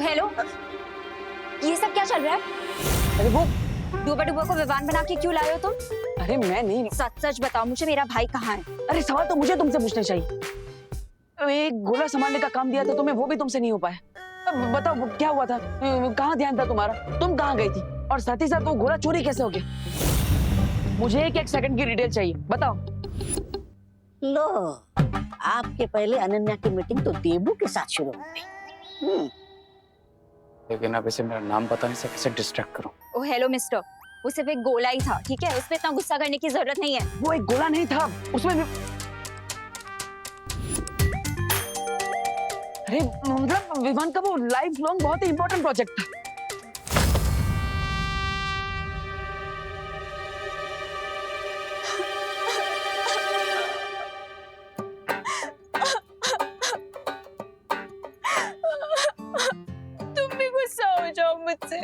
Hello, ये सब क्या चल रहा है? अरे वो डूबा डूबा को विवान बना के क्यों लाए हो तुम? अरे मैं नहीं। सच सच बताओ मुझे, मेरा भाई कहाँ है? अरे सवाल तो मुझे तुमसे पूछना चाहिए। एक गोला संभालने का काम दिया था तुम्हें, वो भी तुमसे नहीं हो पाया। अब बताओ वो क्या हुआ था, कहाँ ध्यान था तुम्हारा, तुम कहाँ गई थी, और साथ ही साथ वो गोला चोरी कैसे हो गया? मुझे एक सेकंड की डिटेल चाहिए, बताओ। लो, आपके पहले अनन्या की मीटिंग तो देबू के साथ शुरू हो गई। लेकिन अब इसे मेरा नाम बताने से कैसे डिस्ट्रैक्ट करूं? ओ हेलो मिस्टर, वो सिर्फ एक गोला ही था, ठीक है? उसमें इतना गुस्सा करने की जरूरत नहीं है। वो एक गोला नहीं था, उसमें भी... अरे मतलब विवान का वो लाइफ लॉन्ग बहुत ही इंपॉर्टेंट प्रोजेक्ट था। तुम भी गुस्सा हो जाओ मुझसे,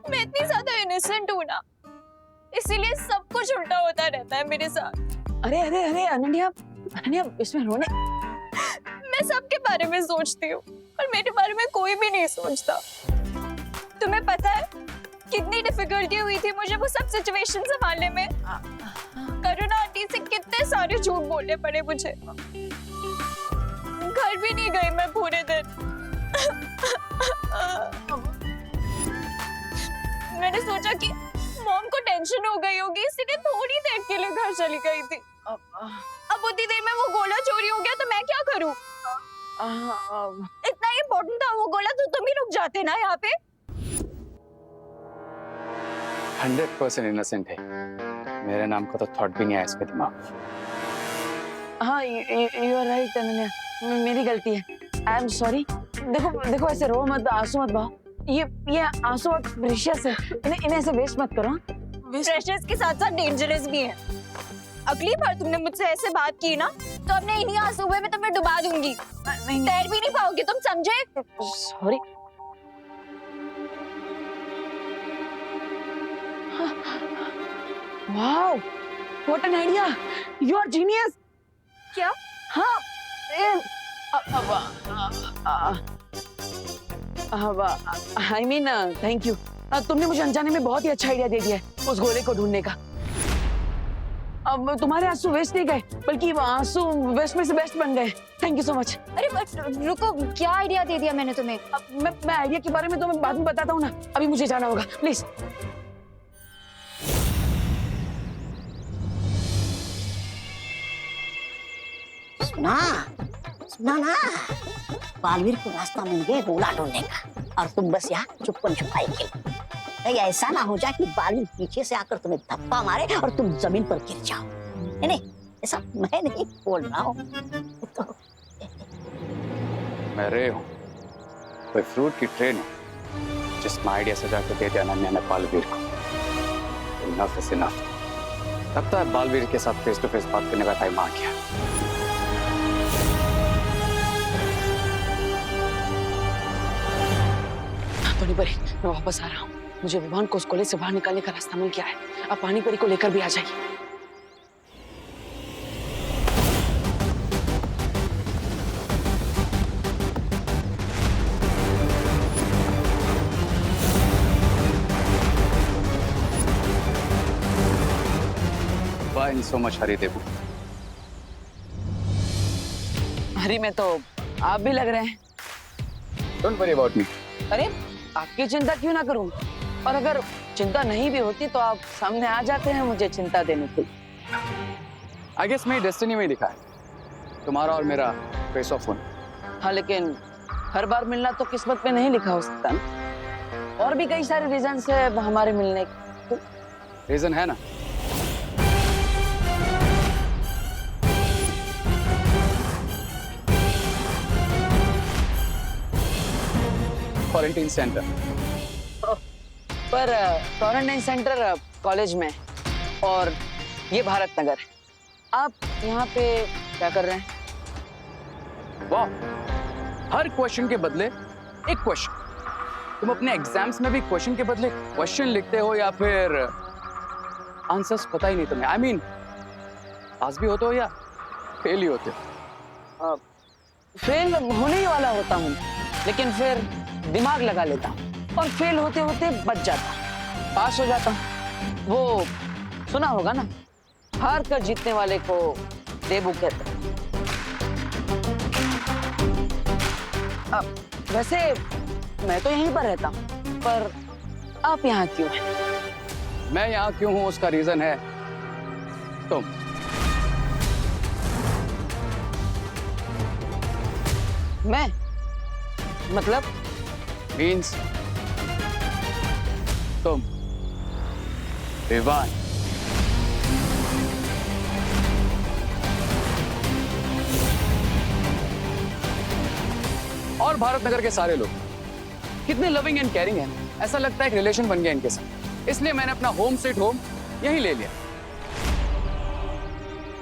मैं इतनी ज्यादा इनोसेंट हूँ ना, इसीलिए सब कुछ उल्टा होता रहता है मेरे साथ। अरे अरे अरे अनन्या, अनन्या इसमें रोने... मैं सबके बारे में सोचती हूँ पर मेरे बारे में कोई भी नहीं सोचता। तुम्हें पता है कितनी डिफिकल्टी हुई थी मुझे वो सब सिचुएशन संभालने में? करुणा आंटी से कितने सारे झूठ बोलने पड़े मुझे। घर भी नहीं गई मैं पूरे दिन। मैंने सोचा कि मॉम को टेंशन हो गई होगी, इसलिए थोड़ी देर के लिए घर चली गई थी। अब उतनी देर में वो गोला चोरी हो गया तो मैं क्या करूं? इतना इम्पोर्टेंट था वो गोला तो तुम ही रुक जाते ना यहाँ पे। 100% इनोसेंट है। मेरे नाम का तो थॉट भी नहीं आया इसके दिमाग में। हाँ यू आर राइट अनन्या, मेरी गलती है, आई एम सॉरी। देखो देखो ऐसे रो मत, आंसू मत बहाओ, ये आंसू बहुत प्रेशियस है, इन्हें ऐसे वेस्ट मत करो। प्रेशियस के साथ साथ डेंजरस भी है। अगली बार तुमने मुझसे ऐसे बात की ना तो अपने इन्हीं आंसू में तुम्हें डुबा दूंगी, तैर भी नहीं पाओगे तुम, समझे? Sorry. Wow, what an idea, you are genius. क्या? हाँ आई मीन थैंक यू, तुमने मुझे अनजाने में बहुत ही अच्छा आइडिया दे दिया है उस गोले को ढूंढने का। अब तुम्हारे आंसू वेस्ट नहीं गए, बल्कि वो आंसू वेस्ट में से बेस्ट बन गए। Thank you so much. अरे बट रुको, क्या आइडिया दे दिया मैंने तुम्हें? मैं आइडिया के बारे में तुम्हें बाद में बताता हूँ ना, अभी मुझे जाना होगा प्लीज। सुना सुना ना, बालवीर को रास्ता मिल गया गोला ढूंढने का, और तुम बस यहाँ चुपन छुपाई के। कहीं ऐसा ना हो जाए कि बालवीर पीछे से आकर तुम्हें धप्पा मारे और तुम जमीन पर गिर जाओ। नहीं, ऐसा मैं नहीं बोल रहा हूँ तो। मैं रे हूँ, कोई फ्रूट की ट्रेन है जिसमें आइडिया सजा के दे दिया अनन्या ने बालवीर को। Enough is enough. लगता है बालवीर के साथ फेस टू फेस बात करने का टाइम आ गया। पानी परी, मैं वापस आ रहा हूँ। मुझे विवान को उस कॉलेज से बाहर निकालने का रास्ता मिल गया है। अब पानी परी को लेकर भी आ जाइए। Why so much hurry, देबू? हरी में तो आप भी लग रहे हैं। Don't worry about me. अरे आपकी चिंता क्यों ना करूं, और अगर चिंता नहीं भी होती तो आप सामने आ जाते हैं मुझे चिंता देने के लिए। I guess मेरी डेस्टिनी में ही लिखा है तुम्हारा और मेरा फेस ऑफ होना। हाँ लेकिन हर बार मिलना तो किस्मत में नहीं लिखा हो सकता ना। और भी कई सारे रीजन है हमारे मिलने के। रीजन है ना? Quarantine centre. पर क्वारंटाइन सेंटर कॉलेज में, और ये भारत नगर है। आप यहाँ पे क्या कर रहे हैं? वाह, हर क्वेश्चन के बदले एक क्वेश्चन। तुम अपने एग्जाम्स में भी क्वेश्चन के बदले क्वेश्चन लिखते हो या फिर आंसर्स पता ही नहीं तुम्हें? आई मीन पास भी होते हो या फेल ही होते हो? फेल होने ही वाला होता हूँ, लेकिन फिर दिमाग लगा लेता हूँ और फेल होते होते बच जाता, पास हो जाता। वो सुना होगा ना, हार कर जीतने वाले को देबू कहते हैं। वैसे मैं तो यहीं पर रहता हूँ, पर आप यहाँ क्यों हैं? मैं यहाँ क्यों हूँ उसका रीजन है तुम। मैं मतलब मीन्स तुम विवान। और भारत नगर के सारे लोग कितने लविंग एंड केयरिंग हैं, ऐसा लगता है एक रिलेशन बन गया इनके साथ। इसलिए मैंने अपना होम स्वीट होम यहीं ले लिया।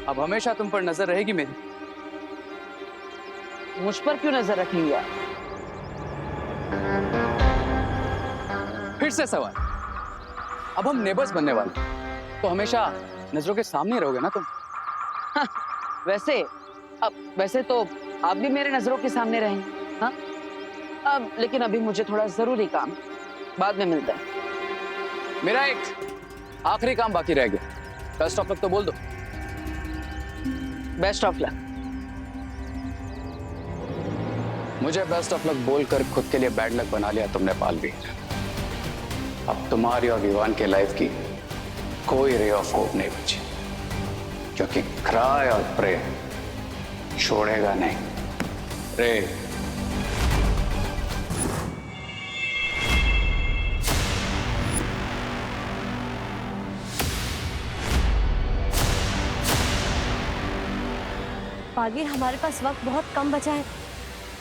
अब हमेशा तुम पर नजर रहेगी मेरी। मुझ पर क्यों नजर रखेंगे आप? फिर से सवाल, अब हम नेबर्स बनने वाले हैं, तो हमेशा नजरों के सामने रहोगे ना तुम। वैसे तो आप भी मेरे नजरों के सामने रहेंगे। हाँ, अब लेकिन अभी मुझे थोड़ा जरूरी काम है, बाद में मिलता है। मेरा एक आखिरी काम बाकी रह गया। बेस्ट ऑफ लक तो बोल दो। Best of luck. मुझे बेस्ट ऑफ लक बोलकर खुद के लिए बैड लक बना लिया तुमने पालवी। अब तुम्हारी और विवान के लाइफ की कोई रे ऑफ होप नहीं बची, क्योंकि क्राई और प्रे छोड़ेगा नहीं। रे बालवीर, हमारे पास वक्त बहुत कम बचा है,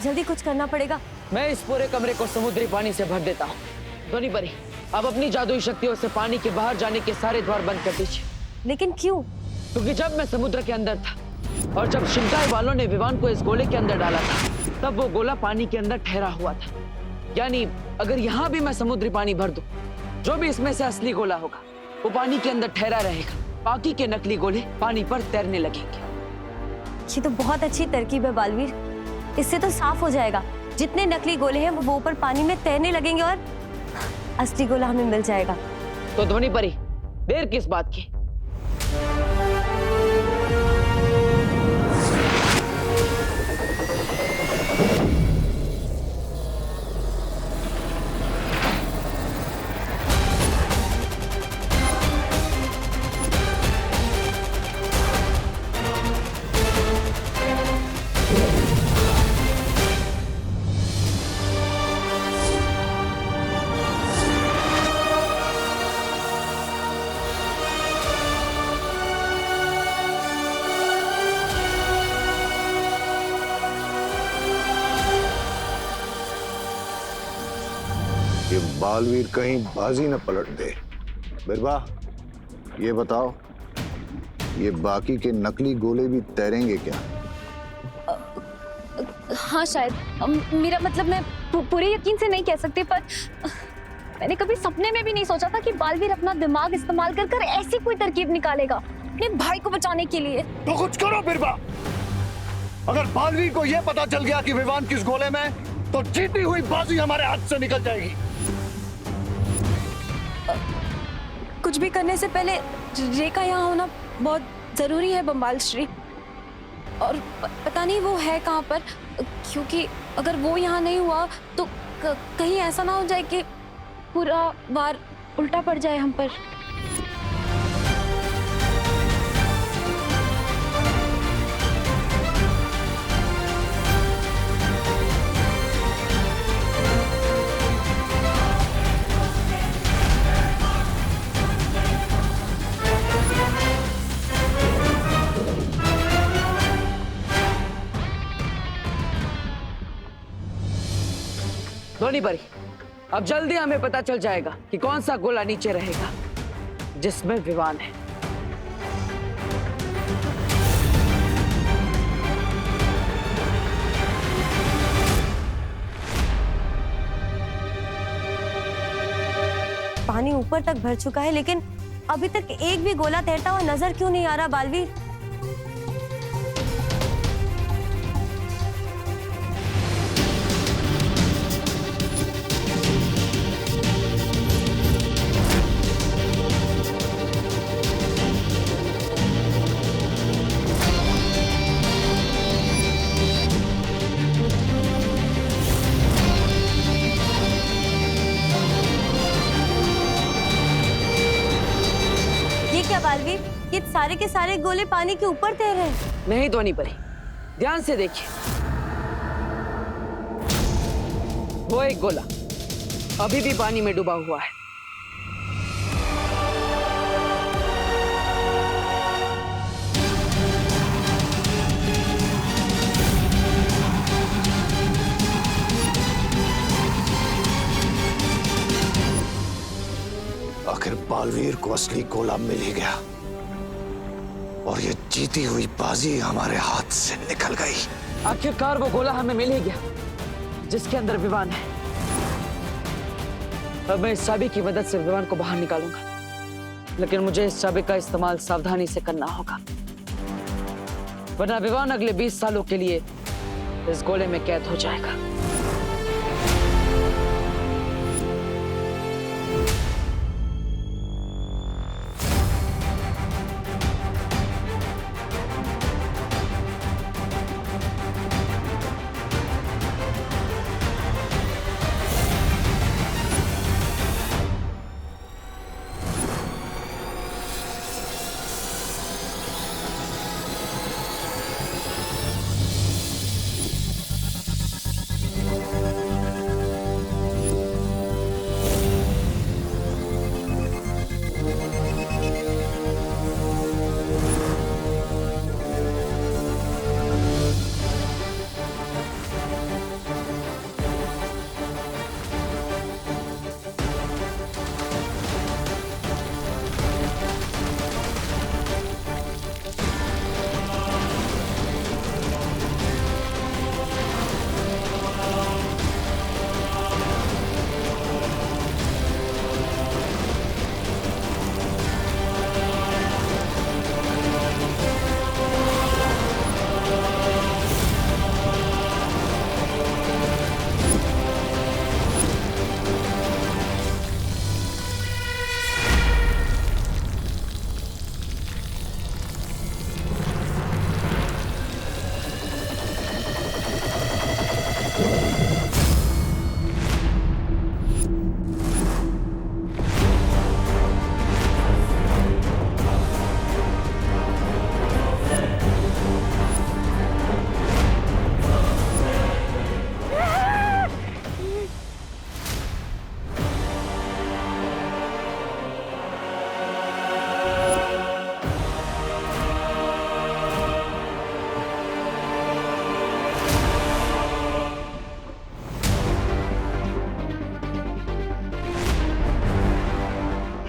जल्दी कुछ करना पड़ेगा। मैं इस पूरे कमरे को समुद्री पानी से भर देता हूँ। ध्वनि परी, आप अपनी जादुई शक्तियों से पानी के बाहर जाने के सारे द्वार बंद कर दीजिए। लेकिन क्यों? क्योंकि जब मैं समुद्र के अंदर था और जब शिंकाई वालों ने विवान को इस गोले के अंदर डाला था, तब वो गोला पानी के अंदर ठहरा हुआ था। यानी अगर यहाँ भी मैं समुद्री पानी भर दूं, जो भी इसमें से असली गोला होगा वो पानी के अंदर ठहरा रहेगा, बाकी के नकली गोले पानी पर तैरने लगेंगे। ये तो बहुत अच्छी तरकीब है बालवीर, इससे तो साफ हो जाएगा जितने नकली गोले हैं वो ऊपर पानी में तैरने लगेंगे और असली गोला हमें मिल जाएगा। तो ध्वनि परी, देर किस बात की? ये बालवीर कहीं बाजी न पलट दे। बिरबा, ये बताओ, ये बाकी के नकली गोले भी तैरेंगे क्या? हाँ शायद, मेरा मतलब मैं पूरे यकीन से नहीं कह सकती, पर मैंने कभी सपने में भी नहीं सोचा था कि बालवीर अपना दिमाग इस्तेमाल कर कर ऐसी कोई तरकीब निकालेगा अपने भाई को बचाने के लिए। तो कुछ करो बिरबा। अगर बालवीर को यह पता चल गया कि विवान किस गोले में, तो जीती हुई बाजी हमारे हाथ से निकल जाएगी। कुछ भी करने से पहले रेखा यहाँ होना बहुत जरूरी है बम्बाल श्री, और पता नहीं वो है कहाँ पर, क्योंकि अगर वो यहाँ नहीं हुआ तो कहीं ऐसा ना हो जाए कि पूरा वार उल्टा पड़ जाए हम पर। ध्वनि परी, अब जल्दी हमें पता चल जाएगा कि कौन सा गोला नीचे रहेगा जिसमें विवान है। पानी ऊपर तक भर चुका है, लेकिन अभी तक एक भी गोला तैरता हुआ नजर क्यों नहीं आ रहा बालवीर? ये सारे के सारे गोले पानी के ऊपर तैर रहे हैं। नहीं ध्वनि परी, ध्यान से देखिए। वो एक गोला अभी भी पानी में डूबा हुआ है। आखिर बालवीर को असली गोला मिल ही गया और ये जीती हुई बाजी हमारे हाथ से निकल गई। आखिरकार वो गोला हमें मिल ही गया जिसके अंदर विवान है। अब मैं इस चाबी की मदद से विवान को बाहर निकालूंगा, लेकिन मुझे इस चाबी का इस्तेमाल सावधानी से करना होगा, वरना विवान अगले 20 सालों के लिए इस गोले में कैद हो जाएगा।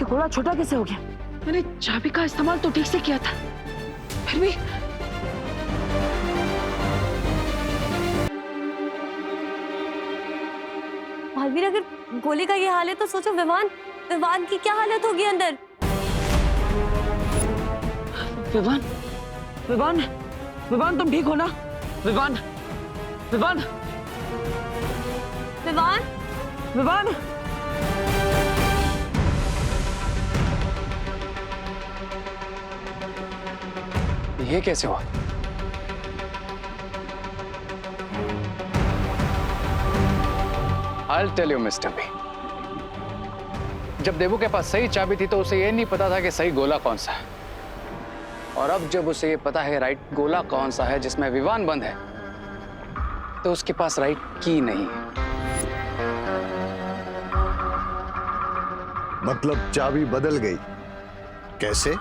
गोला छोटा कैसे हो गया? मैंने चाबी का इस्तेमाल तो ठीक से किया था, फिर भी। बालवीर, अगर गोले का ये हाल है तो सोचो विवान विवान की क्या हालत होगी अंदर। विवान, विवान, विवान तुम ठीक हो ना? विवान, विवान, विवान, विवान। ये कैसे हुआ? I'll tell you, Mr. B. जब देवू के पास सही चाबी थी तो उसे ये नहीं पता था कि सही गोला कौन सा है, और अब जब उसे ये पता है राइट गोला कौन सा है जिसमें विवान बंद है, तो उसके पास राइट की नहीं है। मतलब चाबी बदल गई? कैसे?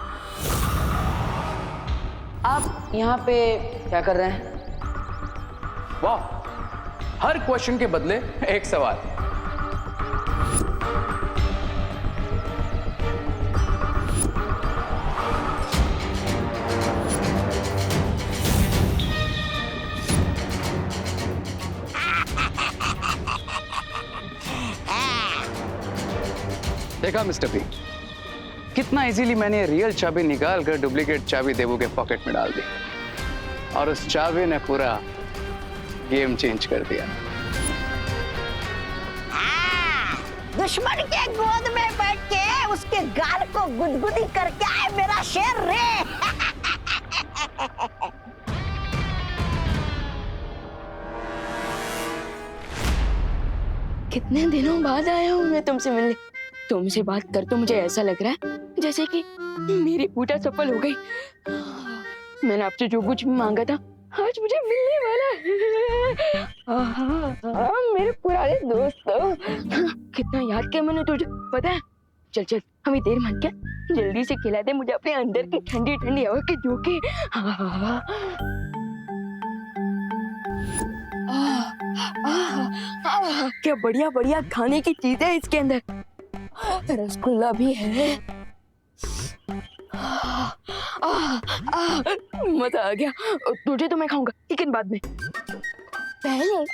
आप यहाँ पे क्या कर रहे हैं? वाह, हर क्वेश्चन के बदले एक सवाल। देखा मिस्टर पी, कितना इजीली मैंने रियल चाबी निकाल कर डुप्लीकेट चाबी देवू के पॉकेट में डाल दी, और उस चाबी ने पूरा गेम चेंज कर दिया। दुश्मन के गोद में बैठ के उसके गाल को गुदगुदी करके आए मेरा शेर रे। कितने दिनों बाद आया हूँ मैं तुमसे मिलने। तुमसे बात कर तो मुझे ऐसा लग रहा है जैसे कि मेरी पूजा सफल हो गई। मैंने आपसे जो कुछ मांगा था आज मुझे मिलने वाला है। मेरे पुराने दोस्त कितना याद किया मैंने तुझे, पता है? चल चल हमें देर मत क्या, जल्दी से खिला दे मुझे अपने अंदर की ठंडी ठंडी हवा के झोंके। क्या बढ़िया बढ़िया खाने की चीजें है इसके अंदर। रसगुल्ला भी है। मजा आ गया। तुझे तो मैं खाऊंगा लेकिन बाद में। पहले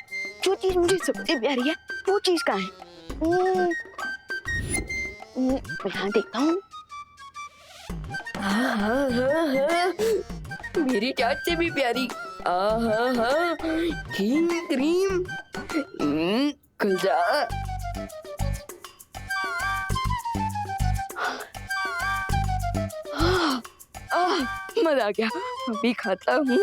जो चीज मुझे सबसे प्यारी है वो चीज कहाँ है? यहाँ देखता हूँ। मेरी चाट से भी प्यारी। Cream cream. खुल जा। मजा आ गया। अभी खाता हूँ।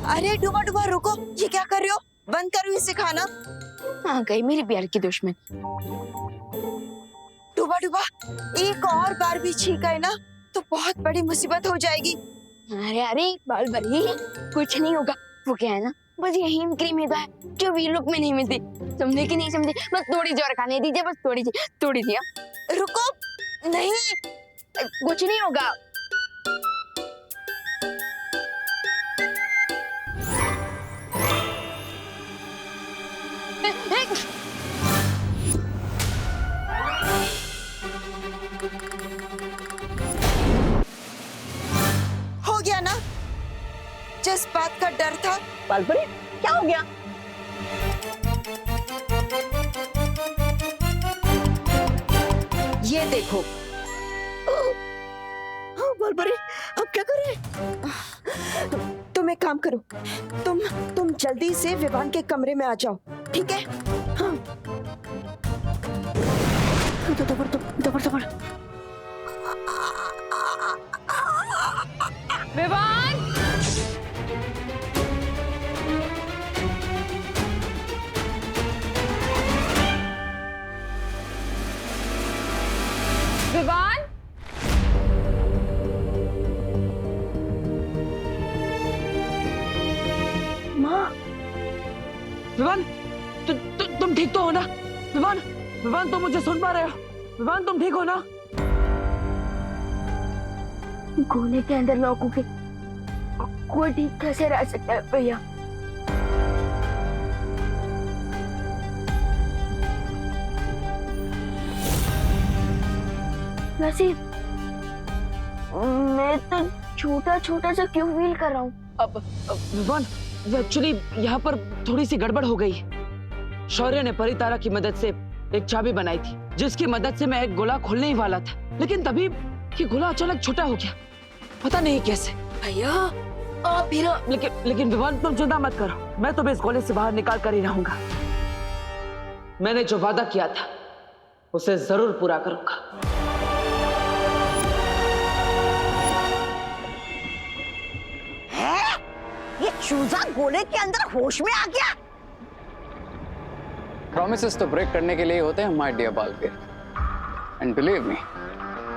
अरे डूबा डूबा रुको, ये क्या कर रहे हो? बंद करो इसे खाना। आ गई मेरी प्यार की दुश्मन। डूबा डूबा एक और बार भी छींक गए ना तो बहुत बड़ी मुसीबत हो जाएगी। अरे अरे बाल भरी कुछ नहीं होगा। वो क्या है ना, बस ये हीम क्रीम है जो वीर लुक में नहीं मिलती। समझे कि नहीं समझे? बस थोड़ी सी और खाने दीजिए, बस थोड़ी सी। रुको, नहीं कुछ नहीं होगा। हो गया ना जिस बात का डर था। बालपरी क्या हो गया? ये देखो। बालपरी अब क्या करें? तुम एक काम करो, तुम जल्दी से विवान के कमरे में आ जाओ, ठीक है? हाँ। दबर। विवान! विवान! माँ, विवान, तुम ठीक तो हो ना? विवान तुम मुझे सुन पा रहे हो? विवान तुम ठीक हो ना? गोले के अंदर लॉक हो गए। कोई ठीक कैसे रह सकता है भैया? नसीब, मैं तो छोटा छोटा सा क्यों फील कर रहा हूँ? अब विवान, एक्चुअली यहाँ पर थोड़ी सी गड़बड़ हो गई। शौर्य ने परितारा की मदद से एक चाबी बनाई थी जिसकी मदद से मैं एक गोला खोलने ही वाला था, लेकिन तभी ये गोला अचानक छोटा हो गया, पता नहीं कैसे। भैया आप भी ना। लेकिन विवान तुम चिंता मत करो, मैं तुम्हें इस गोले से बाहर निकाल कर ही रहूंगा। मैंने जो वादा किया था उसे जरूर पूरा करूंगा। है? ये चूजा गोले के अंदर होश में आ गया। प्रॉमिसेस तो ब्रेक करने के लिए होते हैं my dear Baalveer, and believe me,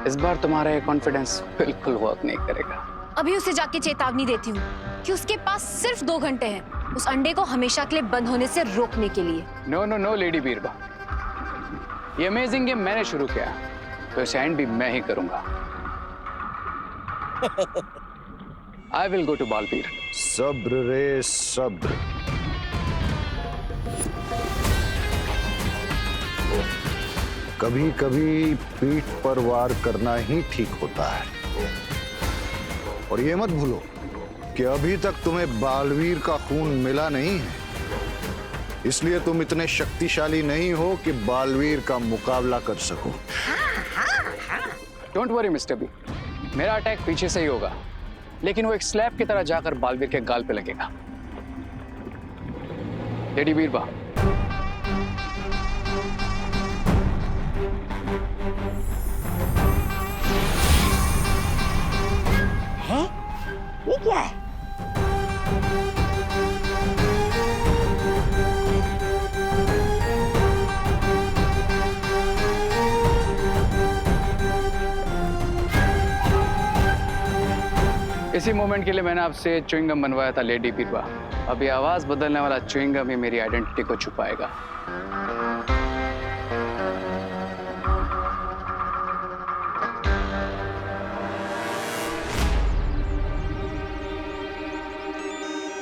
इस बार तुम्हारा ये कॉन्फिडेंस बिल्कुल वर्क नहीं करेगा। अभी उसे जाके चेतावनी देती हूँ कि उसके पास सिर्फ 2 घंटे हैं उस अंडे को हमेशा के लिए बंद होने से रोकने के लिए। नो लेडी बीरबा, ये अमेजिंग गेम मैंने शुरू किया तो इसे एंड भी मैं ही करूंगा। I will go to Baalveer. सब्र रे सब्र। कभी कभी पीठ पर वार करना ही ठीक होता है। और ये मत भूलो कि अभी तक तुम्हें बालवीर का खून मिला नहीं है, इसलिए तुम इतने शक्तिशाली नहीं हो कि बालवीर का मुकाबला कर सको। डोंट वरी मिस्टर बी, मेरा अटैक पीछे से ही होगा, लेकिन वो एक स्लैब की तरह जाकर बालवीर के गाल पे लगेगा। लेडी बीरबा, है ये क्या है? इसी मोमेंट के लिए मैंने आपसे च्युइंगम बनवाया था लेडी बीरबा। अब ये आवाज बदलने वाला च्युइंगम ही मेरी आइडेंटिटी को छुपाएगा।